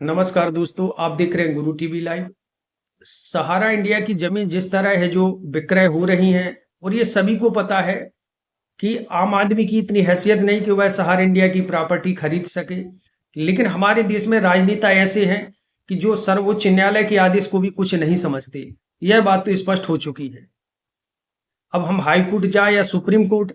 नमस्कार दोस्तों, आप देख रहे हैं गुरु टीवी लाइव। सहारा इंडिया की जमीन जिस तरह है जो विक्रय हो रही हैं और ये सभी को पता है कि आम आदमी की इतनी हैसियत नहीं कि वह सहारा इंडिया की प्रॉपर्टी खरीद सके। लेकिन हमारे देश में राजनेता ऐसे हैं कि जो सर्वोच्च न्यायालय के आदेश को भी कुछ नहीं समझते। यह बात तो स्पष्ट हो चुकी है। अब हम हाई कोर्ट जाए या सुप्रीम कोर्ट,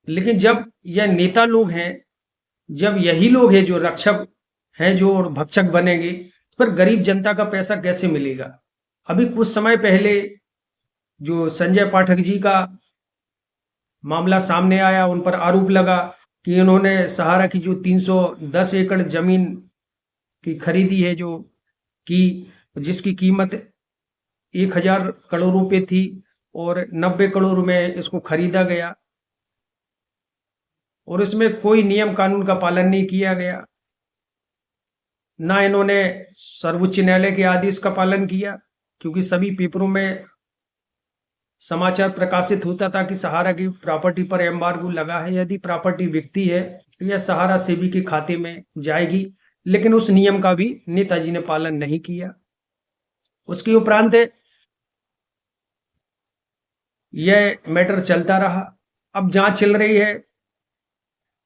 लेकिन जब यह नेता लोग हैं, जब यही लोग हैं जो रक्षक हैं जो और भक्षक बनेंगे, पर गरीब जनता का पैसा कैसे मिलेगा? अभी कुछ समय पहले जो संजय पाठक जी का मामला सामने आया, उन पर आरोप लगा कि इन्होंने सहारा की जो 310 एकड़ जमीन की खरीदी है, जो की जिसकी कीमत 1,000 करोड़ रुपए थी और 90 करोड़ में इसको खरीदा गया और इसमें कोई नियम कानून का पालन नहीं किया गया। ना इन्होंने सर्वोच्च न्यायालय के आदेश का पालन किया, क्योंकि सभी पेपरों में समाचार प्रकाशित होता था कि सहारा की प्रॉपर्टी पर एम्बार्गो लगा है, यदि प्रॉपर्टी बिकती है तो यह सहारा सेबी के खाते में जाएगी। लेकिन उस नियम का भी नेताजी ने पालन नहीं किया। उसके उपरांत यह मैटर चलता रहा। अब जांच चल रही है,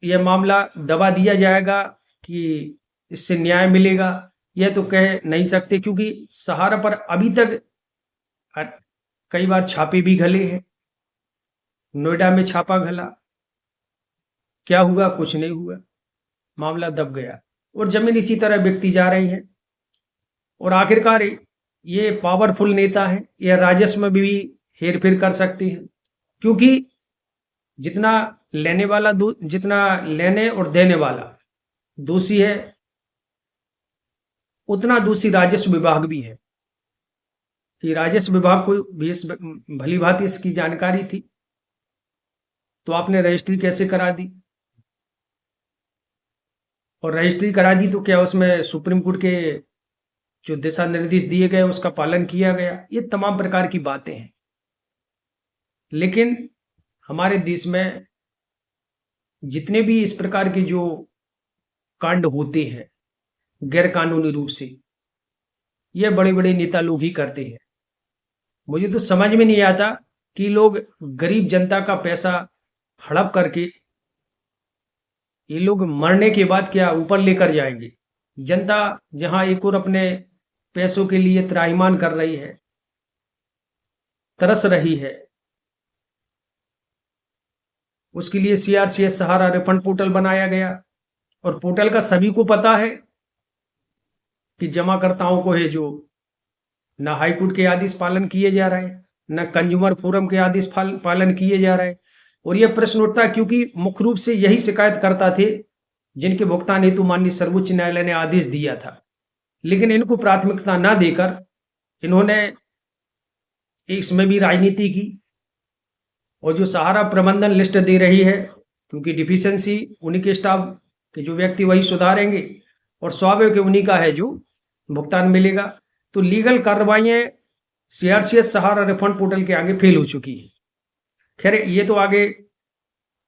यह मामला दबा दिया जाएगा कि इससे न्याय मिलेगा, यह तो कह नहीं सकते, क्योंकि सहारा पर अभी तक कई बार छापे भी घले हैं। नोएडा में छापा घला, क्या हुआ? कुछ नहीं हुआ, मामला दब गया और जमीन इसी तरह बिकती जा रही है। और आखिरकार ये पावरफुल नेता है, यह राजस्व में भी हेर फेर कर सकते हैं, क्योंकि जितना जितना लेने और देने वाला दोषी है, उतना दोषी राजस्व विभाग भी है। कि राजस्व विभाग को भी भली भांति इसकी जानकारी थी, तो आपने रजिस्ट्री कैसे करा दी? और रजिस्ट्री करा दी तो क्या उसमें सुप्रीम कोर्ट के जो दिशा निर्देश दिए गए उसका पालन किया गया? ये तमाम प्रकार की बातें हैं। लेकिन हमारे देश में जितने भी इस प्रकार के जो कांड होते हैं गैर कानूनी रूप से, ये बड़े बड़े नेता लोग ही करते हैं। मुझे तो समझ में नहीं आता कि लोग गरीब जनता का पैसा हड़प करके ये लोग मरने के बाद क्या ऊपर लेकर जाएंगे? जनता जहां एक और अपने पैसों के लिए त्राहिमाम कर रही है, तरस रही है, उसके लिए सीआरसीएस सहारा रिफंड पोर्टल बनाया गया। और पोर्टल का सभी को पता है कि जमाकर्ताओं को है जो ना हाई कोर्ट के आदेश पालन किए जा रहे हैं, ना कंज्यूमर फोरम के आदेश पालन किए जा रहे हैं। और यह प्रश्न उठता है क्योंकि मुख्य रूप से यही शिकायत करता थे जिनके भुगतान हेतु माननीय सर्वोच्च न्यायालय ने आदेश दिया था। लेकिन इनको प्राथमिकता ना देकर इन्होंने इसमें भी राजनीति की। और जो सहारा प्रबंधन लिस्ट दे रही है, क्योंकि डिफिशियंसी उन्हीं के स्टाफ के जो व्यक्ति वही सुधारेंगे और स्वाभाविक उन्हीं का है जो भुगतान मिलेगा। तो लीगल कार्रवाइयां सीआरसीएस सहारा रिफंड पोर्टल के आगे फेल हो चुकी है। खैर, ये तो आगे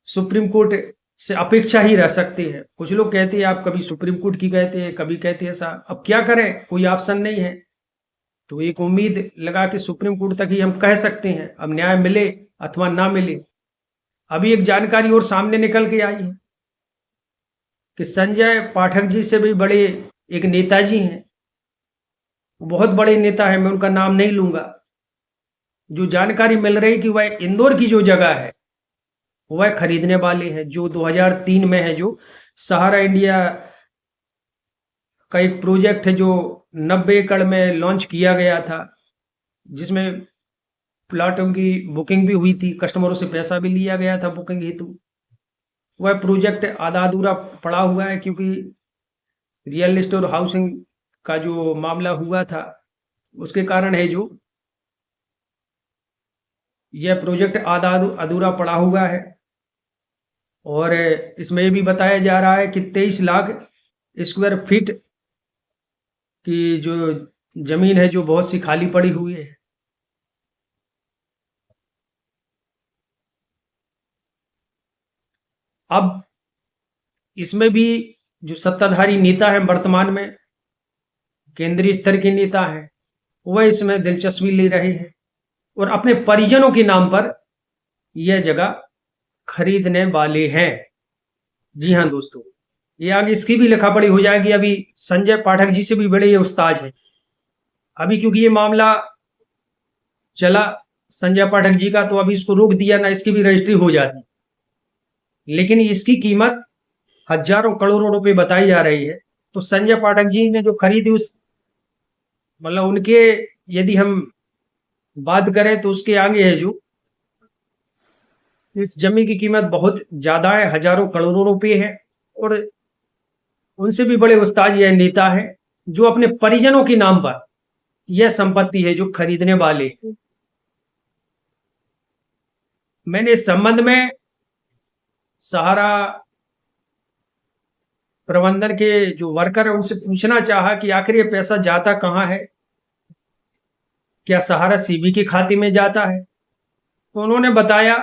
सुप्रीम कोर्ट से अपेक्षा ही रह सकती है। कुछ लोग कहते हैं आप कभी सुप्रीम कोर्ट की कहते हैं, कभी कहते हैं ऐसा। अब क्या करें, कोई ऑप्शन नहीं है, तो एक उम्मीद लगा कि सुप्रीम कोर्ट तक ही हम कह सकते हैं, अब न्याय मिले अथवा ना मिले। अभी एक जानकारी और सामने निकल के आई है कि संजय पाठक जी से भी बड़े एक नेताजी हैं, बहुत बड़े नेता है, मैं उनका नाम नहीं लूंगा। जो जानकारी मिल रही कि वह इंदौर की जो जगह है वह खरीदने वाले हैं, जो 2003 में है, जो सहारा इंडिया का एक प्रोजेक्ट है जो 90 एकड़ में लॉन्च किया गया था, जिसमें प्लाटों की बुकिंग भी हुई थी, कस्टमरों से पैसा भी लिया गया था बुकिंग हेतु। वह प्रोजेक्ट आधा अधूरा पड़ा हुआ है, क्योंकि रियल एस्टेट और हाउसिंग का जो मामला हुआ था उसके कारण है जो यह प्रोजेक्ट आधा अधूरा पड़ा हुआ है। और इसमें ये भी बताया जा रहा है कि 23 लाख स्क्वायर फीट की जो जमीन है जो बहुत सी खाली पड़ी हुई है। अब इसमें भी जो सत्ताधारी नेता है वर्तमान में, केंद्रीय स्तर के नेता हैं, वह इसमें दिलचस्पी ले रहे हैं और अपने परिजनों के नाम पर यह जगह खरीदने वाले हैं। जी हाँ दोस्तों, ये आगे इसकी भी लिखा-पढ़ी हो जाएगी। अभी संजय पाठक जी से भी बड़े ये उस्ताद हैं। अभी क्योंकि ये मामला चला संजय पाठक जी का, तो अभी इसको रोक दिया ना, इसकी भी रजिस्ट्री हो जाती। लेकिन इसकी कीमत हज़ारों करोड़ों रुपए बताई जा रही है। तो संजय पाठक जी ने जो खरीदी उस मतलब उनके यदि हम बात करें तो उसके आगे है जो इस जमीन की कीमत बहुत ज़्यादा है, हज़ारों करोड़ों रुपए है और उनसे भी बड़े उस्ताद यह नेता है जो अपने परिजनों के नाम पर यह संपत्ति है जो खरीदने वाले। मैंने इस संबंध में सहारा प्रबंधन के जो वर्कर है उनसे पूछना चाहा कि आखिर ये पैसा जाता कहाँ है? क्या सहारा सीबी के खाते में जाता है? तो उन्होंने बताया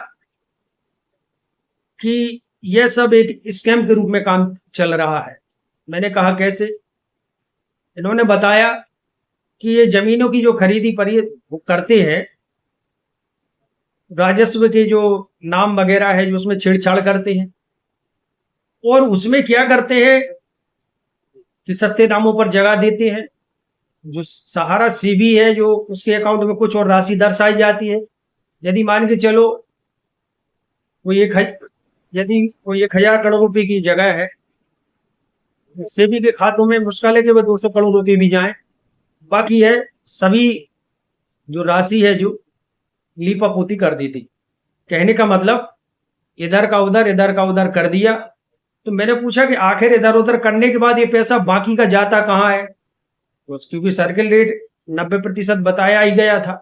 कि यह सब एक स्कैम के रूप में काम चल रहा है। मैंने कहा कैसे? इन्होंने बताया कि ये जमीनों की जो खरीदी पर ये वो करते हैं, राजस्व के जो नाम वगैरह है जो उसमें छेड़छाड़ करते हैं और उसमें क्या करते हैं कि सस्ते दामों पर जगह देते हैं। जो सहारा सीबी है जो उसके अकाउंट में कुछ और राशि दर्शाई जाती है। यदि मान के चलो कोई यदि कोई 1000 करोड़ रुपए की जगह है, सेबी के खातों में मुश्किल है कि वह 200 करोड़ रुपए भी जाएं। बाकी है सभी जो राशि है जो लीपापोती कर दी थी। कहने का मतलब इधर का उधर कर दिया। तो मैंने पूछा कि आखिर इधर उधर करने के बाद ये पैसा बाकी का जाता कहाँ है? तो क्योंकि सर्किल रेट 90% बताया ही गया था,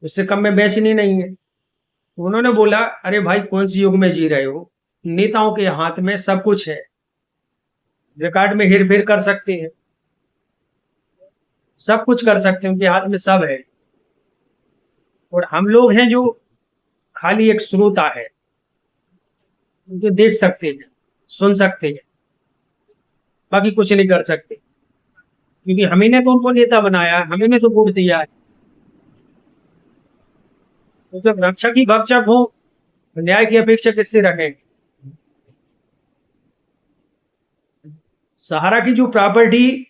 उससे कम में बेचनी नहीं है। तो उन्होंने बोला अरे भाई कौन सी युग में जी रहे हो, नेताओं के हाथ में सब कुछ है, रिकॉर्ड में हेर फेर कर सकते हैं, सब कुछ कर सकते हैं, उनके हाथ में सब है और हम लोग हैं जो खाली एक श्रोता है, उनको देख सकते हैं, सुन सकते हैं, बाकी कुछ नहीं कर सकते क्योंकि हमें ने तो उनको नेता बनाया है, हमें ने तो वोट दिया है। तो जब रक्षक ही भक्षक हो तो न्याय की अपेक्षा किससे रखें? सहारा की जो प्रॉपर्टी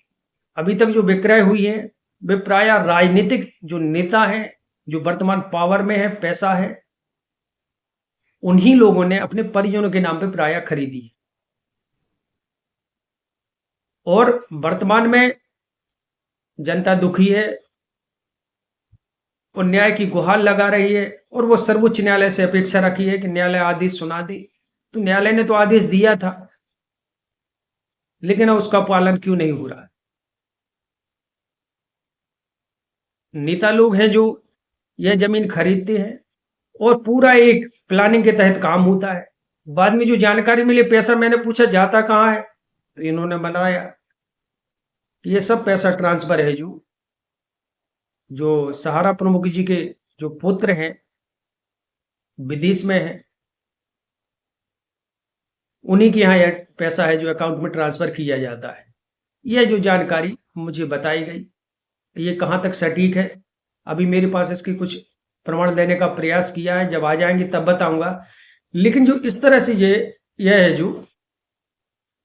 अभी तक जो विक्रय हुई है वे प्राय राजनीतिक जो नेता हैं जो वर्तमान पावर में है, पैसा है, उन्हीं लोगों ने अपने परिजनों के नाम पे प्राय खरीदी है और वर्तमान में जनता दुखी है और न्याय की गुहार लगा रही है और वो सर्वोच्च न्यायालय से अपेक्षा रखी है कि न्यायालय आदेश सुना दे। तो न्यायालय ने तो आदेश दिया था लेकिन उसका पालन क्यों नहीं हो रहा है? नेता लोग हैं जो यह जमीन खरीदते हैं और पूरा एक प्लानिंग के तहत काम होता है। बाद में जो जानकारी मिली, पैसा मैंने पूछा जाता कहाँ है, तो इन्होंने बताया कि ये सब पैसा ट्रांसफर है जो सहारा प्रमुख जी के जो पुत्र हैं विदेश में है, उन्हीं के यहाँ यह पैसा है जो अकाउंट में ट्रांसफर किया जाता है। यह जो जानकारी मुझे बताई गई, ये कहाँ तक सटीक है अभी मेरे पास इसके कुछ प्रमाण देने का प्रयास किया है, जब आ जाएंगे तब बताऊंगा। लेकिन जो इस तरह से यह है जो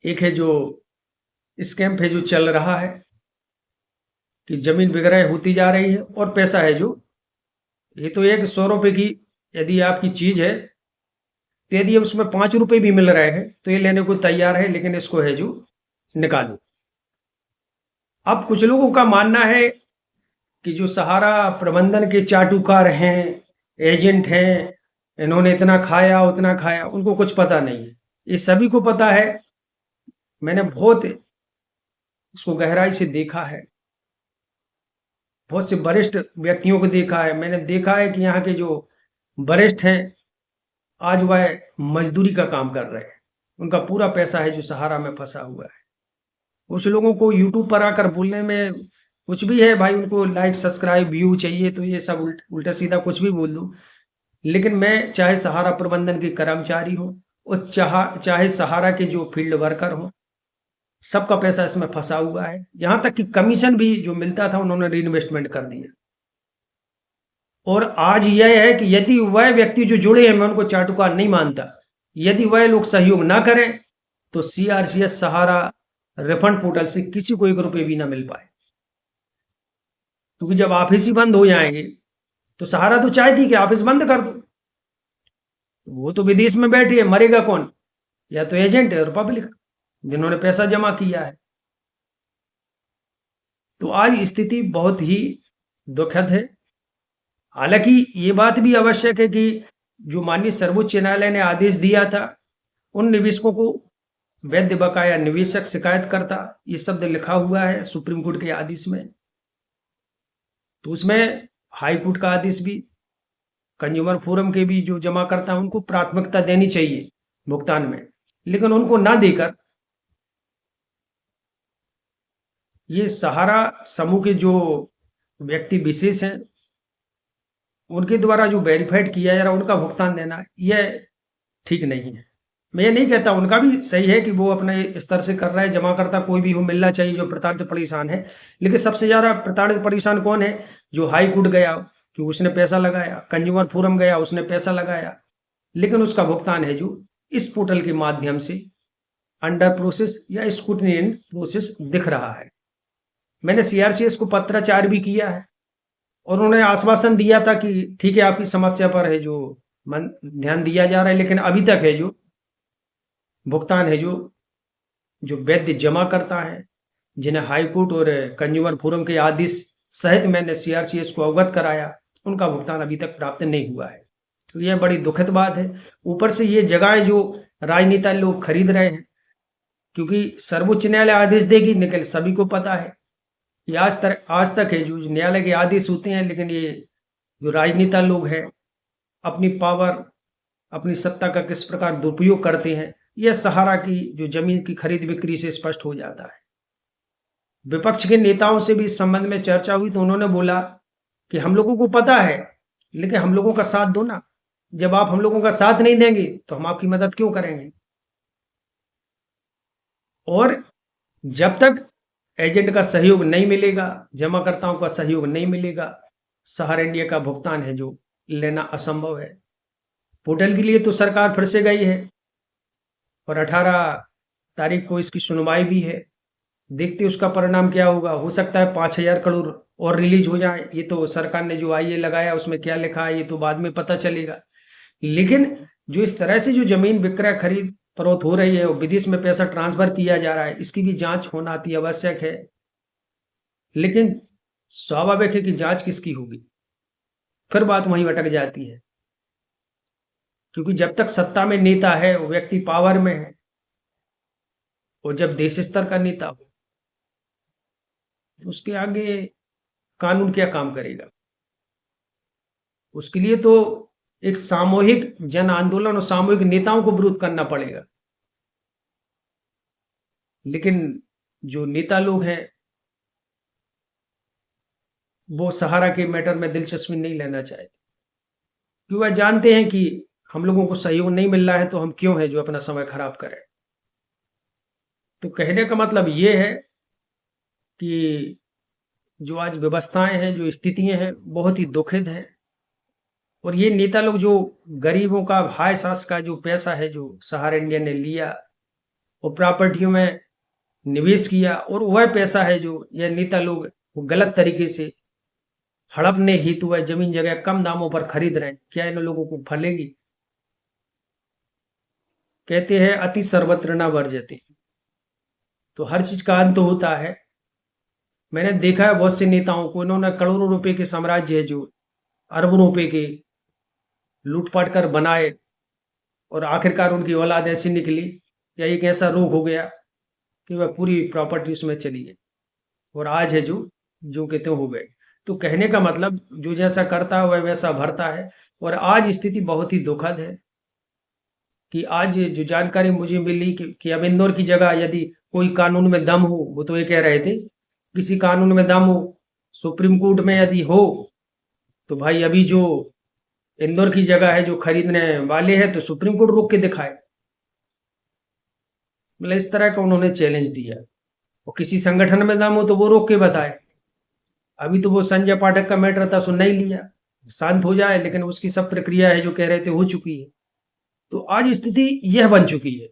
एक है जो स्कैम है जो चल रहा है कि जमीन विक्रय होती जा रही है और पैसा है जो ये तो एक 100 रुपए की यदि आपकी चीज है तो यदि उसमें 5 रुपए भी मिल रहे हैं तो ये लेने को तैयार है, लेकिन इसको है जो निकालो। अब कुछ लोगों का मानना है कि जो सहारा प्रबंधन के चाटुकार हैं, एजेंट हैं, इन्होंने इतना खाया उतना खाया, उनको कुछ पता नहीं है। ये सभी को पता है। मैंने बहुत इसको गहराई से देखा है, बहुत से वरिष्ठ व्यक्तियों को देखा है। मैंने देखा है कि यहाँ के जो वरिष्ठ हैं आज वह मजदूरी का काम कर रहे हैं, उनका पूरा पैसा है जो सहारा में फंसा हुआ है। कुछ लोगों को यूट्यूब पर आकर बोलने में कुछ भी है भाई, उनको लाइक सब्सक्राइब व्यू चाहिए तो ये सब उल्टा सीधा कुछ भी बोल दूं। लेकिन मैं चाहे सहारा प्रबंधन के कर्मचारी हूं और चाहे सहारा के जो फील्ड वर्कर हों, सबका पैसा इसमें फंसा हुआ है। यहाँ तक कि कमीशन भी जो मिलता था उन्होंने रीइन्वेस्टमेंट कर दिया। और आज यह है कि यदि वह व्यक्ति जो जुड़े हैं, मैं उनको चाटुकार नहीं मानता, यदि वह लोग सहयोग ना करें तो सीआरसीएस सहारा रिफंड पोर्टल से किसी को 1 रुपये भी ना मिल पाए। क्योंकि जब ऑफिस ही बंद हो जाएंगे तो सहारा तो चाहती कि ऑफिस बंद कर दो, वो तो विदेश में बैठी है, मरेगा कौन? या तो एजेंट है और पब्लिक जिन्होंने पैसा जमा किया है। तो आज स्थिति बहुत ही दुखद है। हालांकि ये बात भी आवश्यक है कि जो माननीय सर्वोच्च न्यायालय ने आदेश दिया था, उन निवेशकों को वैध बकाया निवेशक शिकायतकर्ता ये शब्द लिखा हुआ है सुप्रीम कोर्ट के आदेश में। तो उसमें हाई कोर्ट का आदेश भी, कंज्यूमर फोरम के भी जो जमा करता है उनको प्राथमिकता देनी चाहिए भुगतान में, लेकिन उनको ना देकर ये सहारा समूह के जो व्यक्ति विशेष हैं उनके द्वारा जो वेरीफाइड किया जा रहा है उनका भुगतान देना, यह ठीक नहीं है। मैं ये नहीं कहता, उनका भी सही है कि वो अपने स्तर से कर रहा है, जमा करता कोई भी हो मिलना चाहिए जो प्रताड़ित परेशान है। लेकिन सबसे ज्यादा प्रताड़ित परेशान कौन है? जो हाई कोर्ट गया कि उसने पैसा लगाया, कंज्यूमर फोरम गया उसने पैसा लगाया, लेकिन उसका भुगतान है जो इस पोर्टल के माध्यम से अंडर प्रोसेस या स्क्रूटनी इन प्रोसेस दिख रहा है। मैंने सीआरसीएस को पत्राचार भी किया है और उन्होंने आश्वासन दिया था कि ठीक है आपकी समस्या पर है जो ध्यान दिया जा रहा है, लेकिन अभी तक है जो भुगतान है जो वैध जमा करता है, जिन्हें हाई कोर्ट और कंज्यूमर फोरम के आदेश सहित मैंने सीआरसीएस को अवगत कराया, उनका भुगतान अभी तक प्राप्त नहीं हुआ है। तो यह बड़ी दुखद बात है। ऊपर से ये जगह जो राजनेता लोग खरीद रहे हैं, क्योंकि सर्वोच्च न्यायालय आदेश देगी, निकल सभी को पता है कि आज तक है जो न्यायालय के आदेश होते हैं, लेकिन ये जो राजनेता लोग हैं अपनी पावर, अपनी सत्ता का किस प्रकार दुरुपयोग करते हैं, यह सहारा की जो जमीन की खरीद बिक्री से स्पष्ट हो जाता है। विपक्ष के नेताओं से भी इस संबंध में चर्चा हुई तो उन्होंने बोला कि हम लोगों को पता है, लेकिन हम लोगों का साथ दो ना। जब आप हम लोगों का साथ नहीं देंगे तो हम आपकी मदद क्यों करेंगे? और जब तक एजेंट का सहयोग नहीं मिलेगा, जमाकर्ताओं का सहयोग नहीं मिलेगा, सहारा इंडिया का भुगतान है जो लेना असंभव है। पोर्टल के लिए तो सरकार फिर से गई है और 18 तारीख को इसकी सुनवाई भी है। देखते उसका परिणाम क्या होगा। हो सकता है 5,000 करोड़ और रिलीज हो जाए। ये तो सरकार ने जो आईए लगाया उसमें क्या लिखा है ये तो बाद में पता चलेगा। लेकिन जो इस तरह से जो जमीन विक्रय खरीद फरोख्त हो रही है और विदेश में पैसा ट्रांसफर किया जा रहा है, इसकी भी जांच होना अति आवश्यक है। लेकिन स्वाभाविक है कि जांच किसकी होगी, फिर बात वहीं अटक जाती है। क्योंकि जब तक सत्ता में नेता है, वो व्यक्ति पावर में है, और जब देश स्तर का नेता हो तो उसके आगे कानून क्या काम करेगा? उसके लिए तो एक सामूहिक जन आंदोलन और सामूहिक नेताओं को विरोध करना पड़ेगा। लेकिन जो नेता लोग हैं वो सहारा के मैटर में दिलचस्पी नहीं लेना चाहते, क्योंकि वह जानते हैं कि हम लोगों को सहयोग नहीं मिल रहा है तो हम क्यों है जो अपना समय खराब करें। तो कहने का मतलब ये है कि जो आज व्यवस्थाएं हैं, जो स्थितियां हैं, बहुत ही दुखद हैं। और ये नेता लोग जो गरीबों का हाय सास का जो पैसा है जो सहारा इंडिया ने लिया और प्रॉपर्टियों में निवेश किया, और वह पैसा है जो यह नेता लोग वो गलत तरीके से हड़पने हेतु वह जमीन जगह कम दामों पर खरीद रहे हैं, क्या इन लोगों को फलेगी? कहते हैं अति सर्वत्र न वर्जते, तो हर चीज का अंत होता है। मैंने देखा है बहुत से नेताओं को, इन्होंने करोड़ों रुपए के साम्राज्य है जो अरबों रुपए के लूटपाट कर बनाए, और आखिरकार उनकी औलाद ऐसी निकली या एक ऐसा रोग हो गया कि वह पूरी प्रॉपर्टी उसमें चली गई, और आज है जो कहते हो गए। तो कहने का मतलब जो जैसा करता है वह वैसा भरता है। और आज स्थिति बहुत ही दुखद है कि आज जो जानकारी मुझे मिली कि अब इंदौर की जगह यदि कोई कानून में दम हो, वो तो ये कह रहे थे किसी कानून में दम हो, सुप्रीम कोर्ट में यदि हो, तो भाई अभी जो इंदौर की जगह है जो खरीदने वाले हैं तो सुप्रीम कोर्ट रोक के दिखाए। मतलब इस तरह का उन्होंने चैलेंज दिया। और किसी संगठन में दम हो तो वो रोक के बताए। अभी तो वो संजय पाठक का मैटर था, सुन नहीं लिया, शांत हो जाए, लेकिन उसकी सब प्रक्रिया है जो कह रहे थे हो चुकी है। तो आज स्थिति यह बन चुकी है।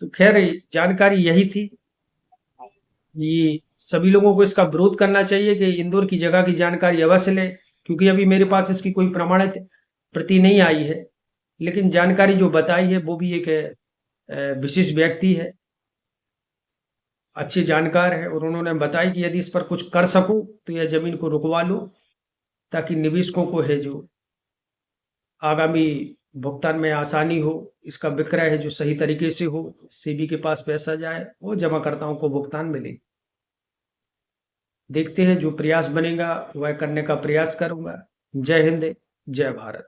तो खैर जानकारी यही थी कि सभी लोगों को इसका विरोध करना चाहिए कि इंदौर की जगह की जानकारी अवश्य लें, क्योंकि अभी मेरे पास इसकी कोई प्रमाणित प्रति नहीं आई है, लेकिन जानकारी जो बताई है वो भी एक विशेष व्यक्ति है, अच्छे जानकार है, और उन्होंने बताई कि यदि इस पर कुछ कर सको तो यह जमीन को रुकवा लो, ताकि निवेशकों को है जो आगामी भुगतान में आसानी हो, इसका विक्रय है जो सही तरीके से हो, सेबी के पास पैसा जाए और जमाकर्ताओं को भुगतान मिले। देखते हैं, जो प्रयास बनेगा वह करने का प्रयास करूंगा। जय हिंद, जय भारत।